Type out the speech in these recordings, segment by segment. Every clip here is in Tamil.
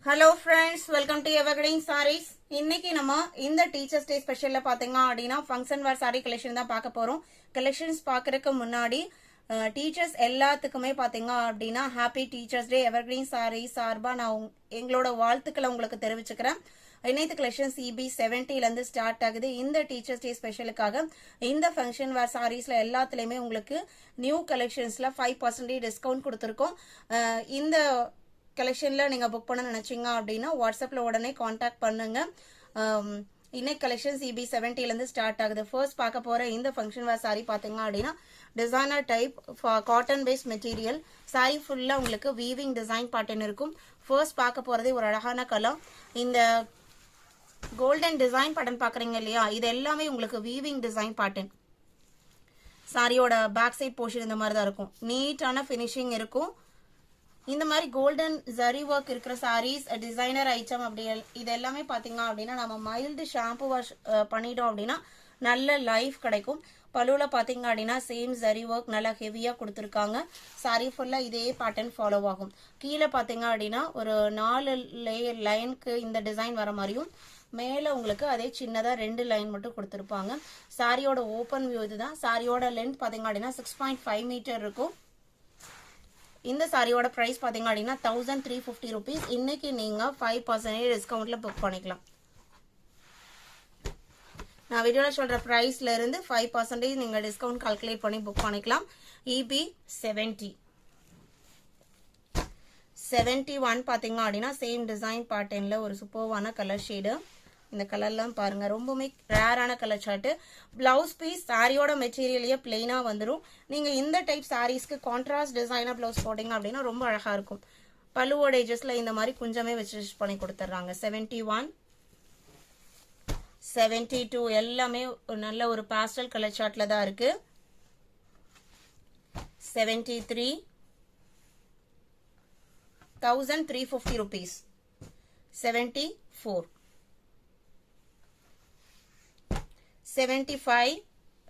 Hello friends, welcome to Evergreen Sarees. இன்னைக்கு நம்ம இந்த டீச்சர்ஸ் டே ஸ்பெஷல்ல பாத்தீங்க அப்படின்னா ஃபங்க்ஷன் வேர் சாரி கலெக்ஷன் தான் பார்க்க போறோம். கலெக்ஷன்ஸ் பார்க்கறதுக்கு முன்னாடி டீச்சர்ஸ் எல்லாத்துக்குமே பாத்தீங்க அப்படின்னா happy teachers day. Evergreen sarees சார்பா நான் எங்களோட வாழ்த்துக்களை உங்களுக்கு தெரிவிச்சுக்கிறேன். இன்னைக்கு கலெக்ஷன் CB 70ல இருந்து ஸ்டார்ட் ஆகுது. இந்த டீச்சர்ஸ் டே ஸ்பெஷலுக்காக இந்த ஃபங்க்ஷன் வேர் சாரீஸ்ல எல்லாத்துலயுமே உங்களுக்கு நியூ கலெக்ஷன்ஸ்ல 5% டிஸ்கவுண்ட் கொடுத்துருக்கோம். இந்த கலெக்ஷன்ல நீங்க புக் பண்ண நினைச்சீங்க அப்படின்னா வாட்ஸ்அப்ல உடனே காண்டாக்ட் பண்ணுங்க. இன்னைக்கு கலெக்ஷன் CB 70ல இருந்து ஸ்டார்ட் ஆகுது. ஃபர்ஸ்ட் பார்க்க போற இந்த ஃபங்க்ஷன் வேர் சாரி பாத்தீங்க அப்படின்னா designer type cotton based material. Saree ஃபுல்லா உங்களுக்கு வீவிங் டிசைன் பேட்டர்ன் இருக்கும். ஃபர்ஸ்ட் பார்க்க போறதே ஒரு அழகான கலர். இந்த கோல்டன் டிசைன் பேட்டர்ன் பாக்குறீங்க இல்லையா, இது எல்லாமே உங்களுக்கு வீவிங் டிசைன் பேட்டர்ன். சாரியோட பேக் சைட் போர்ஷன் இந்த மாதிரி தான் இருக்கும். நீட்டான ஃபினிஷிங் இருக்கும். இந்த மாதிரி கோல்டன் ஜரி ஒர்க் இருக்கிற சாரீஸ் டிசைனர் ஐட்டம் அப்படி இது எல்லாமே பாத்தீங்க அப்படின்னா நம்ம மைல்டு ஷாம்பு வாஷ் பண்ணிட்டோம் அப்படின்னா நல்ல லைஃப் கிடைக்கும். பழுவுல பாத்தீங்க அப்படின்னா சேம் ஜரி ஒர்க் நல்லா ஹெவியா கொடுத்துருக்காங்க. சாரி ஃபுல்லா இதே பேட்டர்ன் ஃபாலோ ஆகும். கீழே பாத்தீங்க அப்படின்னா ஒரு 4 லேயர் லைனுக்கு இந்த டிசைன் வர மாதிரியும் மேல உங்களுக்கு அதே சின்னதா 2 லைன் மட்டும் கொடுத்துருப்பாங்க. சாரியோட ஓப்பன் வியூ இதுதான். சாரியோட லென்த் பாத்தீங்க அப்படின்னா 6.5 மீட்டர் இருக்கும். இந்த சாரியோட பிரைஸ் பாத்தீங்க அப்படின்னா 1350 rupees. இன்னைக்கு நீங்க 5% டிஸ்கவுண்ட்ல புக் பண்ணிக்கலாம். நான் வீடியோல சொல்ற பிரைஸ்ல இருந்து 5% நீங்க டிஸ்கவுண்ட் கால்குலேட் பண்ணி புக் பண்ணிக்கலாம். EB 71 பாத்தீங்க அப்படின்னா சேம் டிசைன் பேட்டர்ன்ல ஒரு சூப்பர்வான கலர் ஷேடு. இந்த கலர்லாம் பாருங்க, ரொம்பவே ரேரான கலர் சார்ட். பிளவுஸ் பீஸ் சாரியோட மெட்டீரியலையே பிளெயினா வந்துடும். நீங்க இந்த டைப் சாரீஸ்க்கு கான்ட்ராஸ்ட் டிசைனா பிளவுஸ் போட்டீங்க அப்படின்னா ரொம்ப அழகா இருக்கும். பல்லுவோட ஏஜஸ்ல இந்த மாதிரி கொஞ்சமே வச்சு பண்ணி கொடுத்துட்றாங்க. 71, 72 எல்லாமே நல்ல ஒரு பாஸ்டல் கலர் சார்ட்ல தான் இருக்கு. 73, 1350 rupees. 74, 75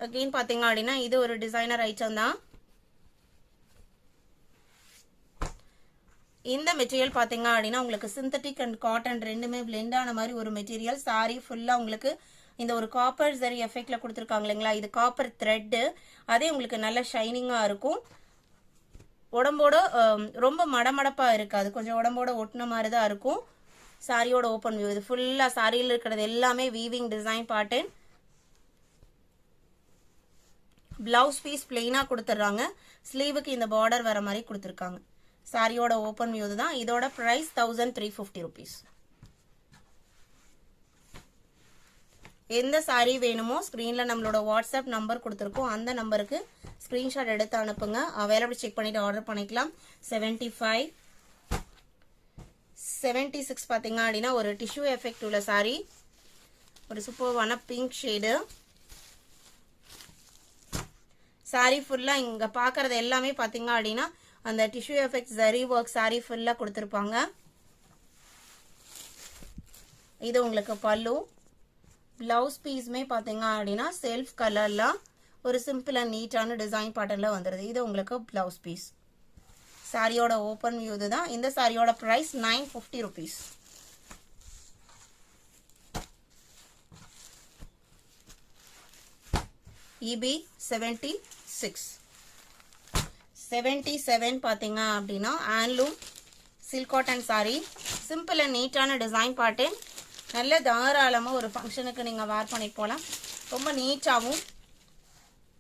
again பாத்தீங்க அப்படின்னா இது ஒரு டிசைனர் ஐட்டம் தான். இந்த மெட்டீரியல் பாத்தீங்க அப்படின்னா உங்களுக்கு சிந்தட்டிக் அண்ட் காட்டன் ரெண்டுமே பிளெண்ட் ஆன மாதிரி ஒரு மெட்டீரியல். சாரி ஃபுல்லா உங்களுக்கு இந்த ஒரு காப்பர் ஜரி எஃபெக்ட்ல கொடுத்துருக்காங்க இல்லைங்களா, இது காப்பர் த்ரெட். அதே உங்களுக்கு நல்ல ஷைனிங்கா இருக்கும். உடம்போட ரொம்ப மடமடப்பா இருக்காது, கொஞ்சம் உடம்போட ஒட்டின மாதிரி தான் இருக்கும். சாரியோட ஓப்பன் வியூ இது ஃபுல்லா சாரியில் இருக்கிறது எல்லாமே weaving design pattern. Blouse piece பிளெயினா கொடுத்துட்றாங்க. ஸ்லீவுக்கு இந்த பார்டர் வர மாதிரி கொடுத்துருக்காங்க. சாரியோட ஓப்பன் வியூ தான். இதோட பிரைஸ் 1350 rupees. எந்த சாரி வேணுமோ ஸ்கிரீன்ல நம்மளோட வாட்ஸ்அப் நம்பர் கொடுத்துருக்கோம், அந்த நம்பருக்கு ஸ்கிரீன்ஷாட் எடுத்து அனுப்புங்க. அவைலபிள் செக் பண்ணிட்டு ஆர்டர் பண்ணிக்கலாம். 75, 76 பாத்தீங்க அப்படின்னா ஒரு டிஷ்யூ எஃபெக்ட் உள்ள சாரி, ஒரு சூப்பர்வான பிங்க் ஷேடு. சாரி ஃபுல்லா இங்க பாக்குறது எல்லாமே பாத்தீங்க அப்படின்னா அந்த tissue effect zari work sorry ஃபுல்லா கொடுத்துருப்பாங்க. இது உங்களுக்கு பல்லு. பிளவுஸ் பீஸ்மே பாத்தீங்க அப்படின்னா செல்ஃப் கலர்ல ஒரு சிம்பிள் அண்ட் நீட்டான டிசைன் பேட்டர்ன்ல வந்துருது. இது உங்களுக்கு பிளவுஸ் பீஸ். சாரியோட ஓப்பன் வியூ தான். இந்த சாரியோட பிரைஸ் 950 rupees. EB 76, 77 பாத்தீங்க அப்படின்னா handloom silk cotton sorry. Simple and நீட்டான டிசைன் பேட்டர்ன். நல்ல தாராளமா ஒரு ஃபங்க்ஷனுக்கு நீங்க வேர் பண்ணிட்டு போகலாம். ரொம்ப நீட்டாவும்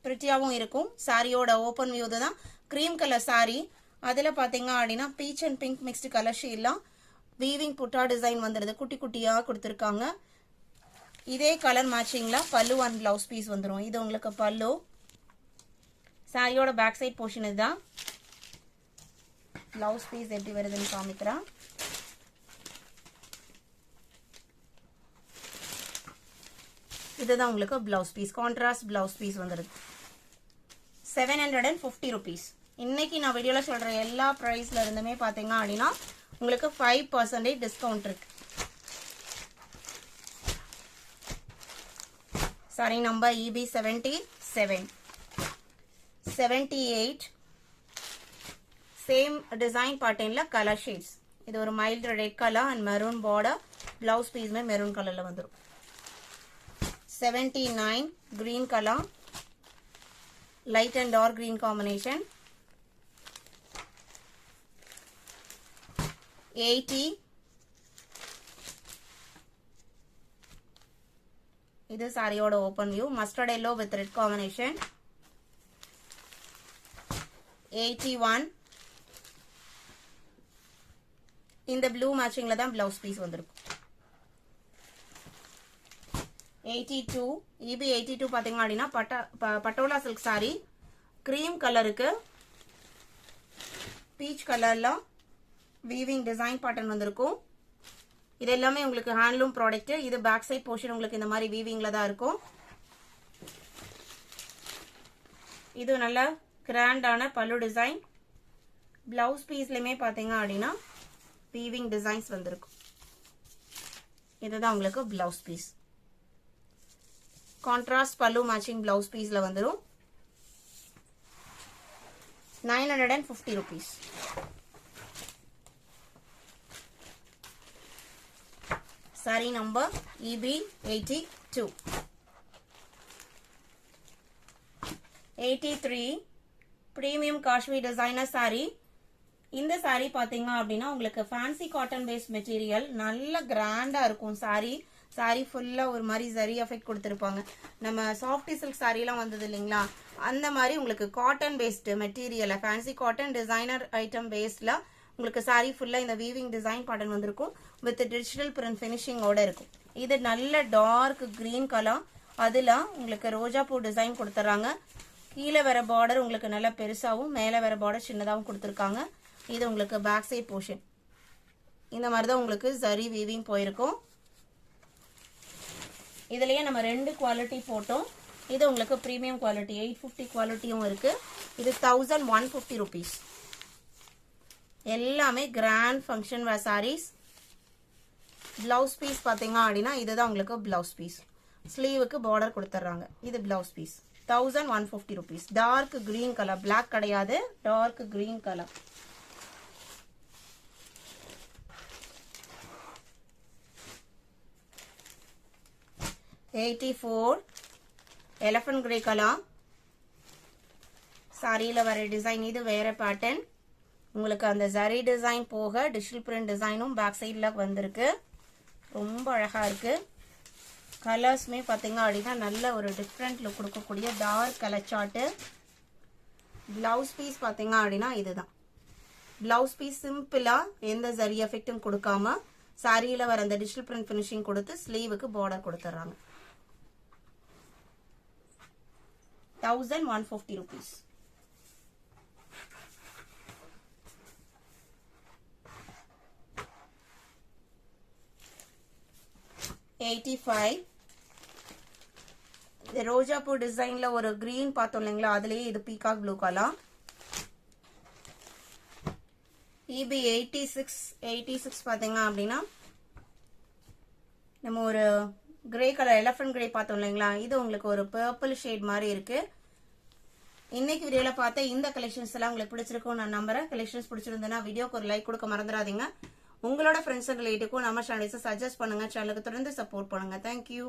பிரிட்டியாவும் இருக்கும். சாரியோட ஓப்பன் வியூ தான். கிரீம் கலர் சாரி, அதுல பாத்தீங்க அப்படின்னா peach and pink mixed colour ஷேட்லாம் வீவிங் புட்டா டிசைன் வந்துருது. குட்டி குட்டியா கொடுத்துருக்காங்க. இதே கலர் மேட்சிங்ல பல்லு அண்ட் பிளவுஸ் பீஸ் வந்துடும். இது உங்களுக்கு பல்லு. சாரியோட பேக் சைட் போர்ஷன் இதுதான். பிளவுஸ் பீஸ் எப்படி வருதுன்னு காமிக்கிறேன். இதுதான் உங்களுக்கு blouse piece. Contrast blouse piece வந்துருது. 750 rupees. இன்னைக்கு நான் வீடியோல சொல்ற எல்லா பிரைஸ்ல இருந்துமே பாத்தீங்க அப்படின்னா உங்களுக்கு 5% டிஸ்கவுண்ட் இருக்கு. Sari number EB 77, 78 same design பேட்டர்ன்ல கலர் ஷேட்ஸ். இது ஒரு mild red colour and maroon border. Blouse பீஸ்மே மெரூன் கலர்ல வந்துடும். 79 green color, light and dark green combination. 80. இது சாரியோட open view. Mustard yellow with red combination. 81. இந்த ப்ளூ மேட்சிங்ல தான் பிளவுஸ் பீஸ் வந்திருக்கும். 82. EB 82 பாத்தீங்க அப்படின்னா பட்டோலா சில்க் சாரி. கிரீம் கலருக்கு பீச் கலர்ல வீவிங் டிசைன் பேட்டர்ன் வந்திருக்கும். இது எல்லாமே உங்களுக்கு ஹேண்ட்லூம் ப்ராடக்ட். இது பேக் சைட் போர்ஷன் உங்களுக்கு இந்த மாதிரி வீவிங்ல தான் இருக்கும். இது நல்ல கிராண்டான பல்லு டிசைன். பிளவுஸ் பீஸ்லயுமே பாத்தீங்க அப்படின்னா வீவிங் டிசைன்ஸ் வந்திருக்கும். இதுதான் உங்களுக்கு பிளவுஸ் பீஸ். கான்ட்ராஸ்ட் பல்லு மேட்சிங் பிளவுஸ் பீஸ்ல வந்துடும். 950 rupees. Saree number EB 82. 83. Premium Kashmir designer saree. இந்த saree பாத்தீங்க அப்படின்னா உங்களுக்கு ஃபேன்சி காட்டன் பேஸ்ட் மெட்டீரியல். நல்ல கிராண்டா இருக்கும் saree. சாரி ஃபுல்லா ஒரு மாதிரி ஜரி எஃபெக்ட் கொடுத்துருப்பாங்க. நம்ம சாஃப்டி சில்க் சாரி எல்லாம் வந்தது இல்லைங்களா, அந்த மாதிரி உங்களுக்கு cotton based material, fancy cotton designer item பேஸ்ட்ல உங்களுக்கு சாரி ஃபுல்லா இந்த வீவிங் டிசைன் பேட்டர்ன் வந்திருக்கும். வித் டிஜிட்டல் பிரிண்ட் ஃபினிஷிங்கோட இருக்கும். இது நல்ல டார்க் கிரீன் கலர். அதுல உங்களுக்கு ரோஜா பூ டிசைன் கொடுத்துறாங்க. கீழே வர பார்டர் உங்களுக்கு நல்ல பெருசாவும் மேலே வர பார்டர் சின்னதாகவும் கொடுத்துருக்காங்க. இது உங்களுக்கு பேக் சைட் போர்ஷன். இந்த மாதிரி தான் உங்களுக்கு ஜரி வீவிங் போயிருக்கும். இதுலயே நம்ம ரெண்டு குவாலிட்டி போட்டோம். இது உங்களுக்கு பிரீமியம் குவாலிட்டி 850 குவாலிட்டியும் இருக்கு. இது 1150 rupees. எல்லாமே grand function wear sarees. Blouse piece பாத்தீங்க அப்படின்னா இதுதான் உங்களுக்கு பிளவுஸ் பீஸ். ஸ்லீவுக்கு பார்டர் கொடுத்துறாங்க. இது blouse piece 1150 rupees. Dark green colour, black கிடையாது, dark green colour. elephant grey color. சாரியில வர டிசைன் இது வேற பேட்டர்ன். உங்களுக்கு அந்த ஜரி டிசைன் போக டிஜிட்டல் பிரிண்ட் டிசைனும் பேக் சைட்ல வந்திருக்கு. ரொம்ப அழகா இருக்கு. கலர்ஸ்மே பாத்தீங்க அப்படின்னா நல்ல ஒரு டிஃப்ரெண்ட் லுக் கொடுக்கக்கூடிய டார்க் கலர் சார்ட். பிளவுஸ் பீஸ் பாத்தீங்க அப்படின்னா இதுதான் பிளவுஸ் பீஸ். சிம்பிளா எந்த ஜரி எஃபெக்டும் கொடுக்காம சாரியில வர அந்த டிஜிட்டல் பிரிண்ட் ஃபினிஷிங் கொடுத்து ஸ்லீவுக்கு பார்டர் கொடுத்துறாங்க. 1150 rupees. இந்த ரோஜா பூ டிசைன்ல ஒரு கிரீன் பார்த்தோம் இல்லைங்களா, அதுலயே இது பீகாக் ப்ளூ கலர். EB 86 பாத்தீங்க அப்படின்னா நம்ம ஒரு கிரே கலர் எலிஃபண்ட் கிரே பார்த்தோம் இல்லைங்களா, இது உங்களுக்கு ஒரு பர்பிள் ஷேட் மாதிரி இருக்கு. இன்னைக்கு வீடியோல பார்த்த இந்த கலெக்ஷன்ஸ் எல்லாம் உங்களுக்கு பிடிச்சிருக்கும் நான் நம்புறேன். கலெக்ஷன்ஸ் பிடிச்சிருந்ததுன்னா வீடியோக்கு ஒரு லைக் கொடுக்க மறந்துடாதீங்க. உங்களோட ஃப்ரெண்ட்ஸ் அண்ட் ரிலேட்டிவ்க்கும் நம்ம சேனல்ஸை சஜஸ்ட் பண்ணுங்க. சேனலுக்கு தொடர்ந்து சப்போர்ட் பண்ணுங்க. தேங்க்யூ.